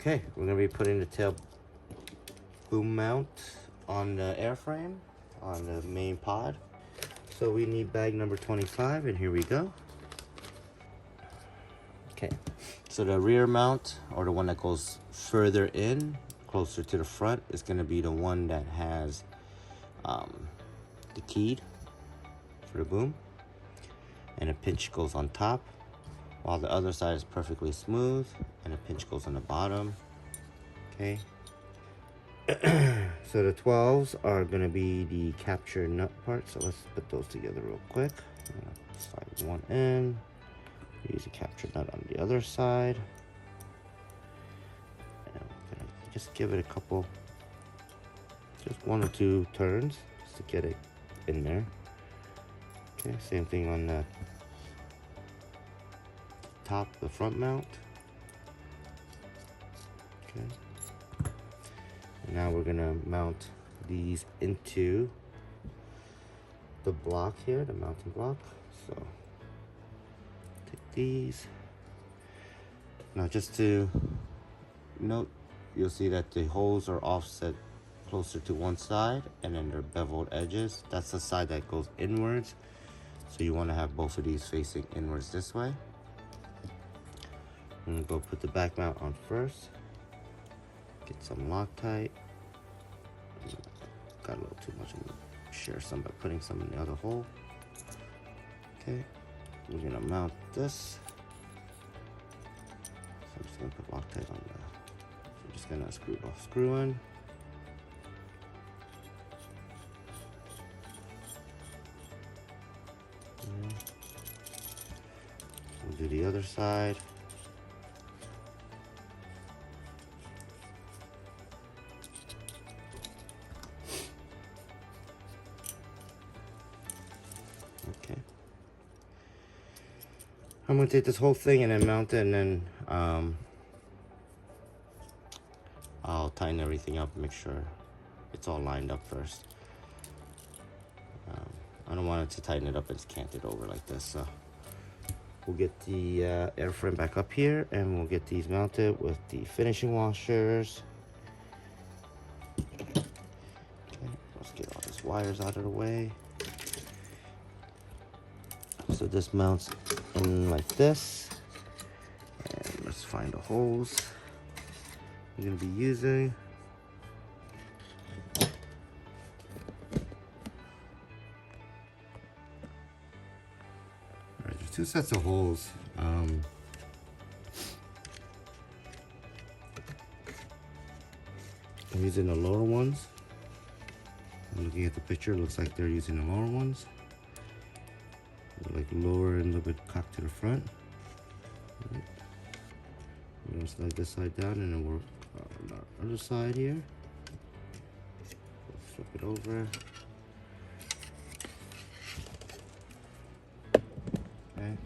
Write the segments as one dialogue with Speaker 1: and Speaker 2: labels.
Speaker 1: Okay, we're gonna be putting the tail boom mount on the airframe on the main pod. So we need bag number 25, and here we go. Okay, so the rear mount, or the one that goes further in, closer to the front, is gonna be the one that has the keyed for the boom, and a pinch goes on top, while the other side is perfectly smooth and a pinch goes on the bottom. Okay. So the 12s are gonna be the capture nut part. So let's put those together real quick. Slide one in. Use a capture nut on the other side. And we're gonna just give it a couple, just 1 or 2 turns just to get it in there. Okay, same thing on the top, the front mount. Okay. And now we're gonna mount these into the block here, the mounting block. So take these. Now just to note, you'll see that the holes are offset closer to one side, and then they're beveled edges. That's the side that goes inwards. So you wanna have both of these facing inwards this way. I'm gonna go put the back mount on first. Get some Loctite. Got a little too much. I'm gonna share some by putting some in the other hole. Okay, we're gonna mount this. So I'm just gonna put Loctite on there. So I'm just gonna screw off, screw in. We'll do the other side. Okay. I'm gonna take this whole thing and then mount it, and then I'll tighten everything up and make sure it's all lined up first. I don't want it to tighten it up and it's canted over like this. So we'll get the airframe back up here, and we'll get these mounted with the finishing washers. Okay, let's get all these wires out of the way. So this mounts in like this, and let's find the holes we're gonna be using. All right, there's 2 sets of holes. I'm using the lower ones. I'm looking at the picture, it looks like they're using the lower ones. Like lower and a little bit cocked to the front. Right. We're gonna slide this side down, and then work on our other side here. We'll flip it over. Okay.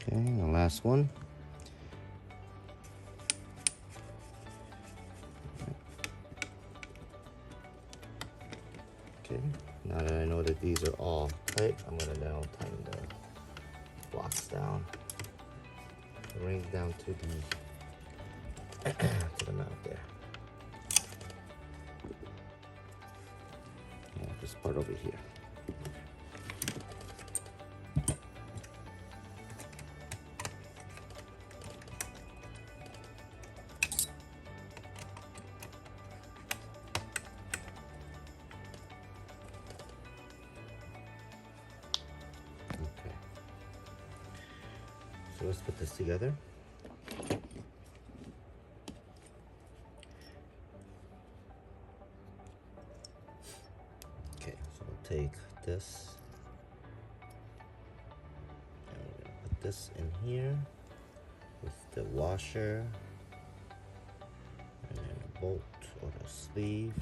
Speaker 1: Okay, the last one. Okay, now that I know that these are all tight, I'm gonna now tighten the blocks down, the rings down to the to the mount there. And this part over here. So let's put this together. Okay, so we'll take this, and we're gonna put this in here with the washer, and then a bolt or the sleeve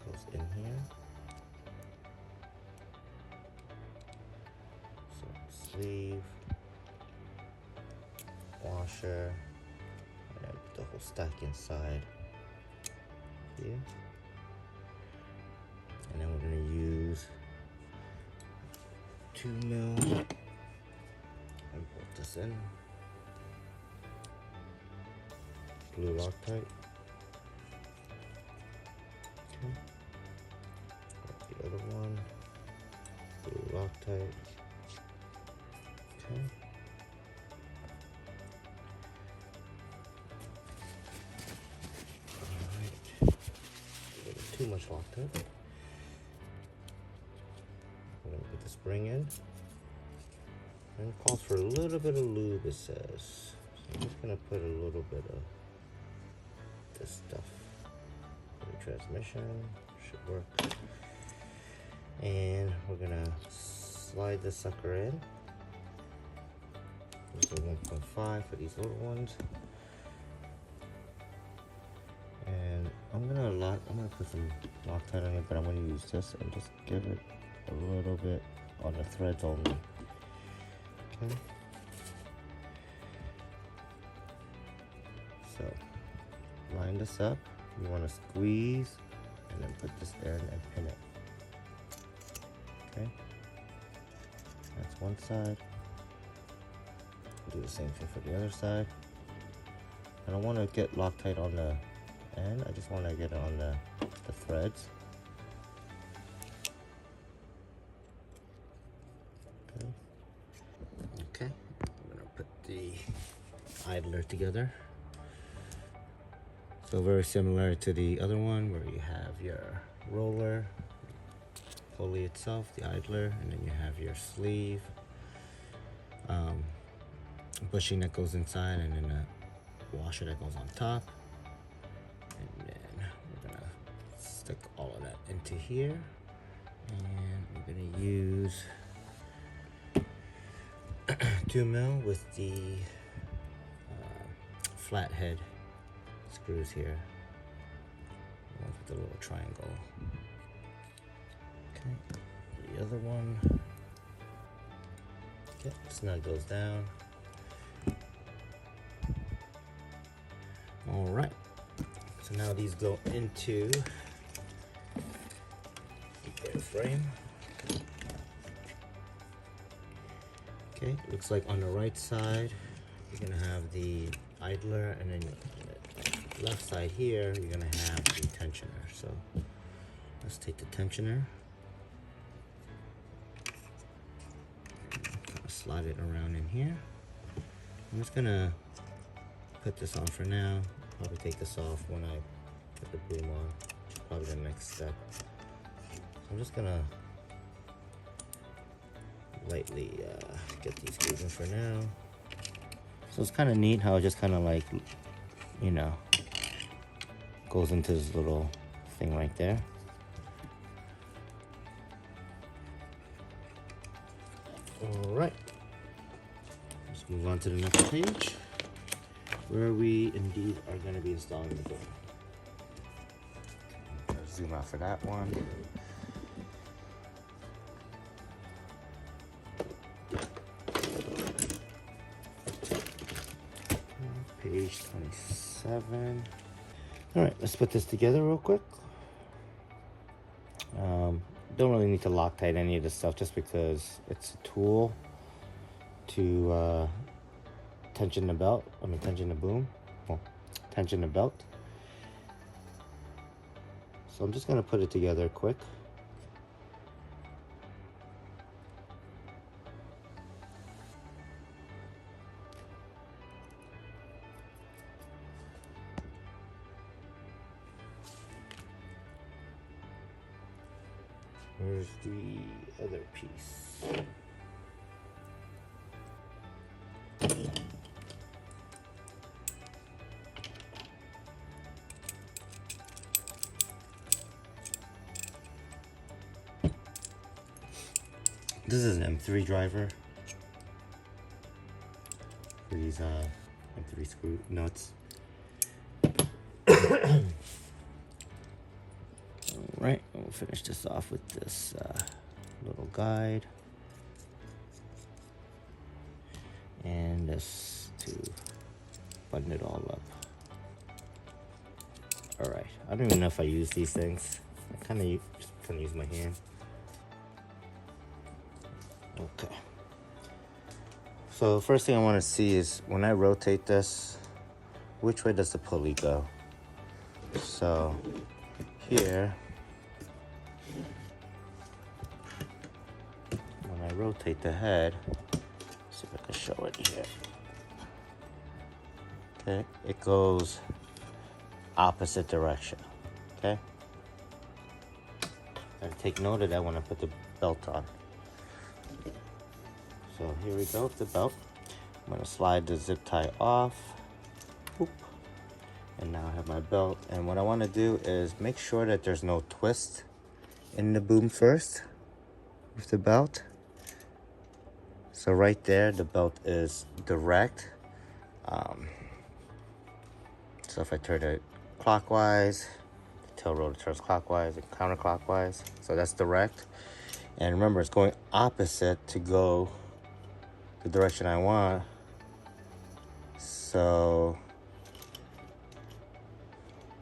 Speaker 1: goes in here. Sleeve, washer, and then put the whole stack inside here. And then we're going to use 2mm and put this in. Blue Loctite. Okay. The other one. Blue Loctite. Okay. Alright. Too much Loctite. I'm gonna put the spring in. And it calls for a little bit of lube, it says. So I'm just gonna put a little bit of this stuff. The transmission should work. And we're gonna slide the sucker in. This is 1.5 for these little ones. And I'm gonna put some Loctite on it, but I'm gonna use this and just give it a little bit on the threads only. Okay. So line this up. You want to squeeze and then put this in and pin it. Okay. That's one side. Do the same thing for the other side. I don't want to get Loctite on the end. I just want to get it on the threads. Okay, I'm gonna put the idler together. So very similar to the other one where you have your roller, pulley itself, the idler, and then you have your sleeve, bushing that goes inside, and then a washer that goes on top. And then we're gonna stick all of that into here, and we're gonna use 2mm with the flathead screws here. The ones with the little triangle. Okay, the other one. Okay, snug those down. All right. So now these go into the airframe. Okay, looks like on the right side, you're gonna have the idler, and then the left side here, you're gonna have the tensioner. So let's take the tensioner, kind of slide it around in here. I'm just gonna put this on for now. Probably take this off when I put the boom on. Probably the next step. So I'm just gonna lightly get these moving for now. So it's kind of neat how it just kind of like, you know, goes into this little thing right there. All right, let's move on to the next page where we indeed are going to be installing the boom. Let's zoom out for that one. Page 27. All right, let's put this together real quick. Don't really need to Loctite any of this stuff just because it's a tool to tension the belt. Tension the boom. Well, tension the belt. So I'm just gonna put it together quick. Where's the other piece? This is an M3 driver for these M3 screw nuts. Alright, we'll finish this off with this little guide. And this to button it all up. Alright, I don't even know if I use these things. I kind of use my hand. Okay. So first thing I want to see is when I rotate this, which way does the pulley go? So here, when I rotate the head, see if I can show it here. Okay, it goes opposite direction. Okay. Gotta take note of that when I put the belt on. So here we go with the belt. I'm gonna slide the zip tie off. Boop. And now I have my belt. And what I wanna do is make sure that there's no twist in the boom first with the belt. So right there, the belt is direct. So if I turn it clockwise, the tail rotor turns clockwise and counterclockwise. So that's direct. And remember, it's going opposite to go the direction I want. So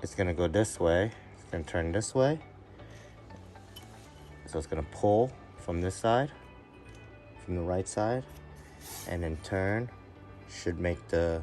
Speaker 1: it's gonna go this way. It's gonna turn this way. So it's gonna pull from this side, from the right side, and then turn. Should make the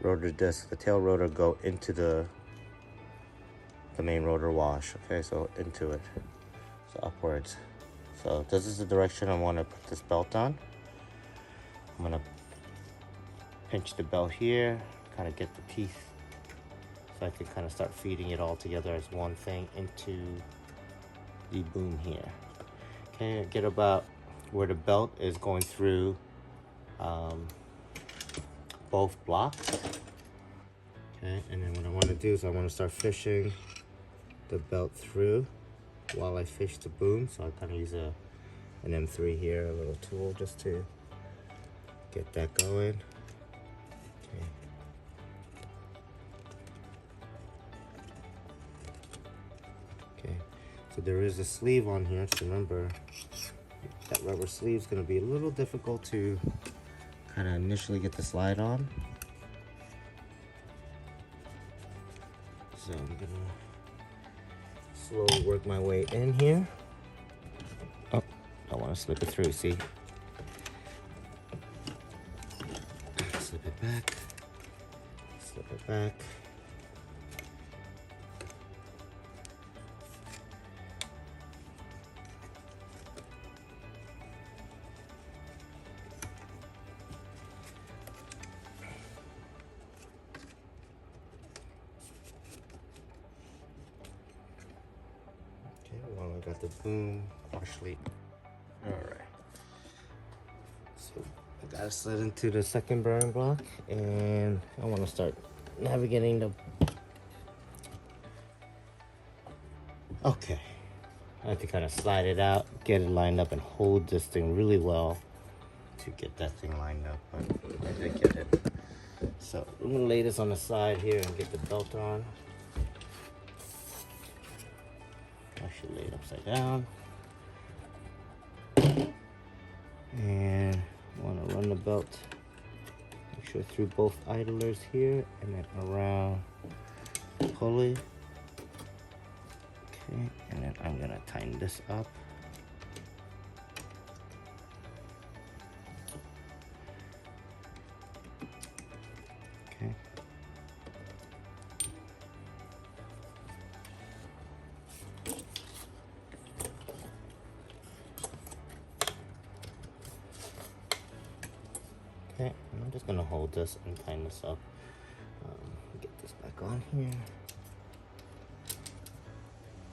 Speaker 1: rotor disc, the tail rotor, go into the main rotor wash. Okay, so into it, so upwards. So this is the direction I want to put this belt on. I'm gonna pinch the belt here, kind of get the teeth, so I can kind of start feeding it all together as one thing into the boom here. Okay, get about where the belt is going through both blocks. Okay, and then what I want to do is I want to start fishing the belt through while I fish the boom. So I kind of use an M3 here, a little tool, just to get that going. Okay. Okay, so there is a sleeve on here, so remember that rubber sleeve is going to be a little difficult to kind of initially get the slide on. So I'm gonna slowly work my way in here. Oh, I want to slip it through, see? Slip it back, slip it back. Well, I got the boom partially. All right. So I got it slid into the second bearing block, and I want to start navigating the. Okay. I have to kind of slide it out, get it lined up, and hold this thing really well to get that thing lined up. But I did get it. So I'm gonna lay this on the side here and get the belt on. I should lay it upside down. And I want to run the belt, make sure through both idlers here and then around the pulley. Okay, and then I'm gonna tighten this up. Okay. Okay, and I'm just gonna hold this and tighten this up. Get this back on here.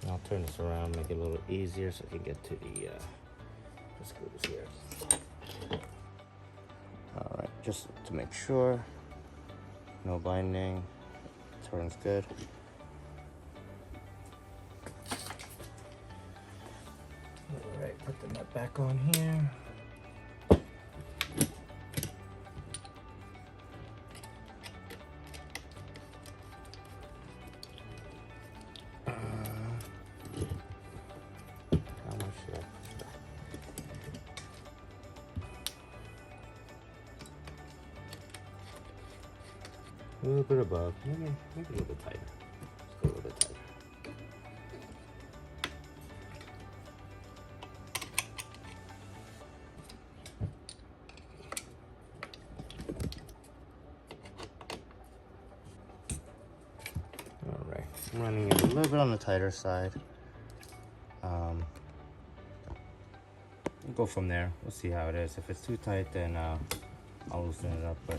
Speaker 1: And I'll turn this around, make it a little easier so I can get to the screws here. All right, just to make sure, no binding, turns good. All right, put the nut back on here. A little bit above, maybe a little bit tighter. Just go a little bit tighter. I'm running it a little bit on the tighter side. We'll go from there. We'll see how it is. If it's too tight, then I'll loosen it up. But